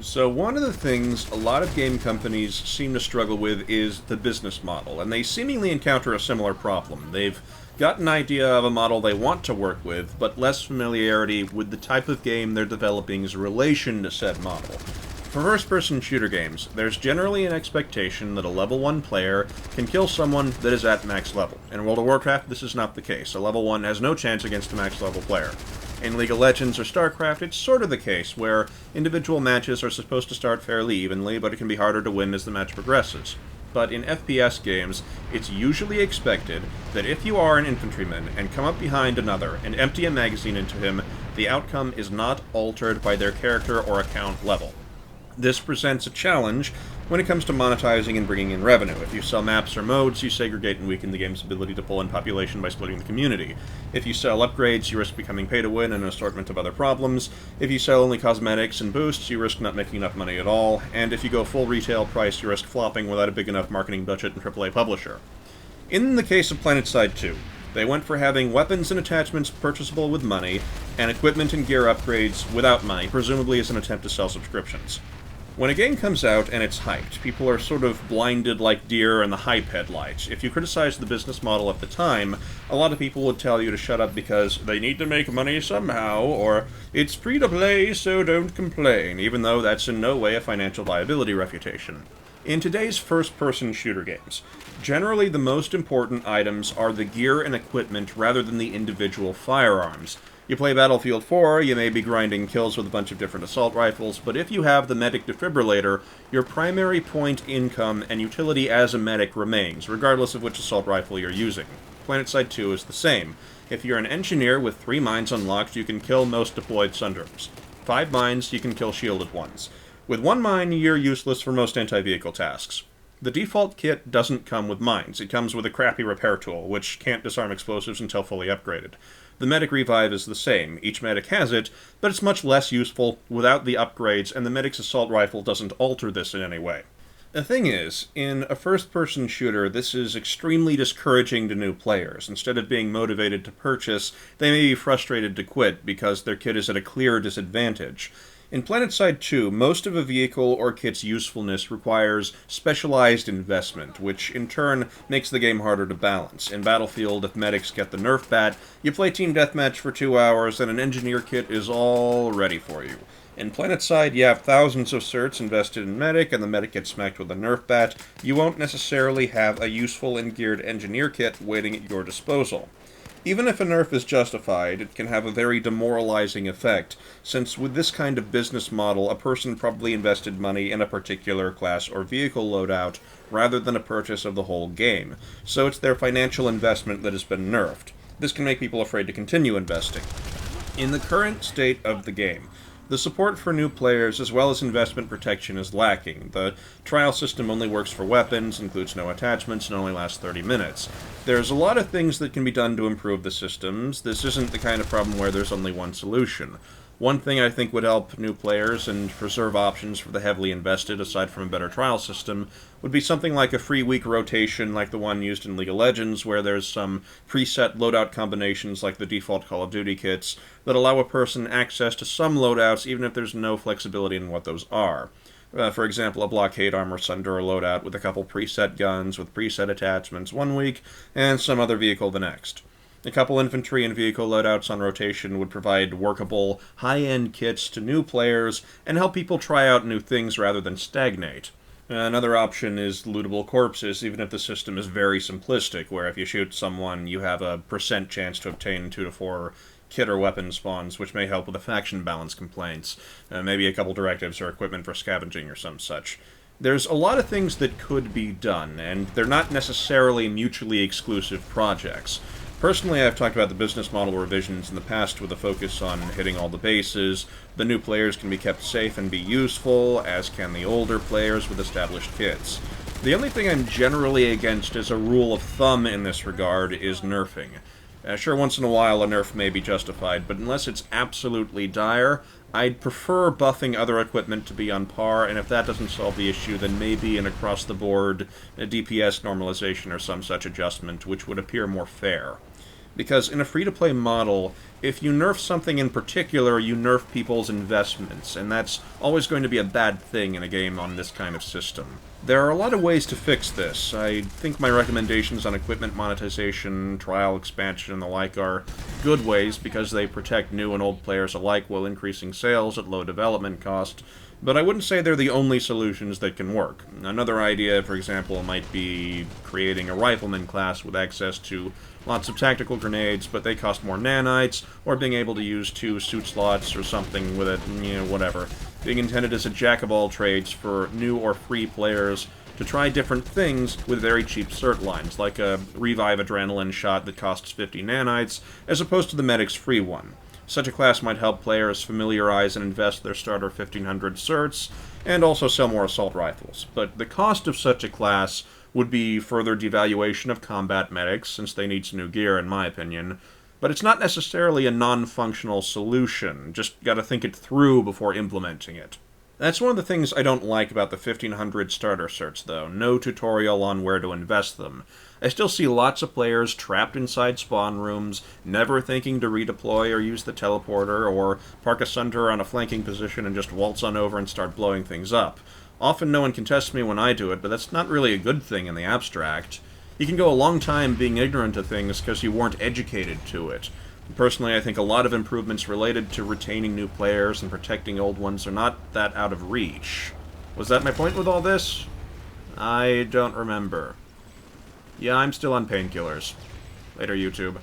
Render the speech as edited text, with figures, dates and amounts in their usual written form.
So one of the things a lot of game companies seem to struggle with is the business model, and they seemingly encounter a similar problem. They've got an idea of a model they want to work with, but less familiarity with the type of game they're developing's relation to said model. For first-person shooter games, there's generally an expectation that a level 1 player can kill someone that is at max level. In World of Warcraft, this is not the case. A level 1 has no chance against a max level player. In League of Legends or StarCraft, it's sort of the case, where individual matches are supposed to start fairly evenly, but it can be harder to win as the match progresses. But in FPS games, it's usually expected that if you are an infantryman and come up behind another and empty a magazine into him, the outcome is not altered by their character or account level. This presents a challenge when it comes to monetizing and bringing in revenue. If you sell maps or modes, you segregate and weaken the game's ability to pull in population by splitting the community. If you sell upgrades, you risk becoming pay-to-win and an assortment of other problems. If you sell only cosmetics and boosts, you risk not making enough money at all. And if you go full retail price, you risk flopping without a big enough marketing budget and AAA publisher. In the case of Planetside 2, they went for having weapons and attachments purchasable with money, and equipment and gear upgrades without money, presumably as an attempt to sell subscriptions. When a game comes out and it's hyped, people are sort of blinded like deer in the hype headlights. If you criticize the business model at the time, a lot of people would tell you to shut up because they need to make money somehow, or it's free to play, so don't complain, even though that's in no way a financial viability refutation. In today's first-person shooter games, generally the most important items are the gear and equipment rather than the individual firearms. You play Battlefield 4, you may be grinding kills with a bunch of different assault rifles, but if you have the medic defibrillator, your primary point income and utility as a medic remains, regardless of which assault rifle you're using. Planetside 2 is the same. If you're an engineer with 3 mines unlocked, you can kill most deployed Sundrums. 5 mines, you can kill shielded ones. With 1 mine, you're useless for most anti-vehicle tasks. The default kit doesn't come with mines. It comes with a crappy repair tool, which can't disarm explosives until fully upgraded. The medic revive is the same. Each medic has it, but it's much less useful without the upgrades, and the medic's assault rifle doesn't alter this in any way. The thing is, in a first-person shooter, this is extremely discouraging to new players. Instead of being motivated to purchase, they may be frustrated to quit because their kit is at a clear disadvantage. In Planetside 2, most of a vehicle or kit's usefulness requires specialized investment, which in turn makes the game harder to balance. In Battlefield, if medics get the Nerf bat, you play Team Deathmatch for 2 hours and an engineer kit is all ready for you. In Planetside, you have thousands of certs invested in medic, and the medic gets smacked with a Nerf bat. You won't necessarily have a useful and geared engineer kit waiting at your disposal. Even if a nerf is justified, it can have a very demoralizing effect, since with this kind of business model, a person probably invested money in a particular class or vehicle loadout, rather than a purchase of the whole game, so it's their financial investment that has been nerfed. This can make people afraid to continue investing. In the current state of the game, the support for new players as well as investment protection is lacking. The trial system only works for weapons, includes no attachments, and only lasts 30 minutes. There's a lot of things that can be done to improve the systems. This isn't the kind of problem where there's only one solution. One thing I think would help new players and preserve options for the heavily invested, aside from a better trial system, would be something like a free week rotation like the one used in League of Legends, where there's some preset loadout combinations like the default Call of Duty kits that allow a person access to some loadouts even if there's no flexibility in what those are. For example, a blockade armor Sundura loadout with a couple preset guns with preset attachments one week, and some other vehicle the next. A couple infantry and vehicle loadouts on rotation would provide workable, high-end kits to new players and help people try out new things rather than stagnate. Another option is lootable corpses, even if the system is very simplistic, where if you shoot someone, you have a % chance to obtain 2 to 4 kit or weapon spawns, which may help with the faction balance complaints. Maybe a couple directives or equipment for scavenging or some such. There's a lot of things that could be done, and they're not necessarily mutually exclusive projects. Personally, I've talked about the business model revisions in the past with a focus on hitting all the bases. The new players can be kept safe and be useful, as can the older players with established kits. The only thing I'm generally against as a rule of thumb in this regard is nerfing. Sure, once in a while a nerf may be justified, but unless it's absolutely dire, I'd prefer buffing other equipment to be on par, and if that doesn't solve the issue, then maybe an across-the-board DPS normalization or some such adjustment, which would appear more fair. Because in a free-to-play model, if you nerf something in particular, you nerf people's investments, and that's always going to be a bad thing in a game on this kind of system. There are a lot of ways to fix this. I think my recommendations on equipment monetization, trial expansion, and the like are good ways because they protect new and old players alike while increasing sales at low development cost, but I wouldn't say they're the only solutions that can work. Another idea, for example, might be creating a rifleman class with access to lots of tactical grenades, but they cost more nanites, or being able to use 2 suit slots or something with it, whatever. Being intended as a jack-of-all-trades for new or free players to try different things with very cheap cert lines, like a revive adrenaline shot that costs 50 nanites, as opposed to the medic's free one. Such a class might help players familiarize and invest their starter 1500 certs, and also sell more assault rifles. But the cost of such a class would be further devaluation of combat medics, since they need some new gear, in my opinion. But it's not necessarily a non-functional solution, just gotta think it through before implementing it. That's one of the things I don't like about the 1500 starter certs, though. No tutorial on where to invest them. I still see lots of players trapped inside spawn rooms, never thinking to redeploy or use the teleporter, or park a Sunter on a flanking position and just waltz on over and start blowing things up. Often no one contests me when I do it, but that's not really a good thing in the abstract. You can go a long time being ignorant of things because you weren't educated to it. Personally, I think a lot of improvements related to retaining new players and protecting old ones are not that out of reach. Was that my point with all this? I don't remember. Yeah, I'm still on painkillers. Later, YouTube.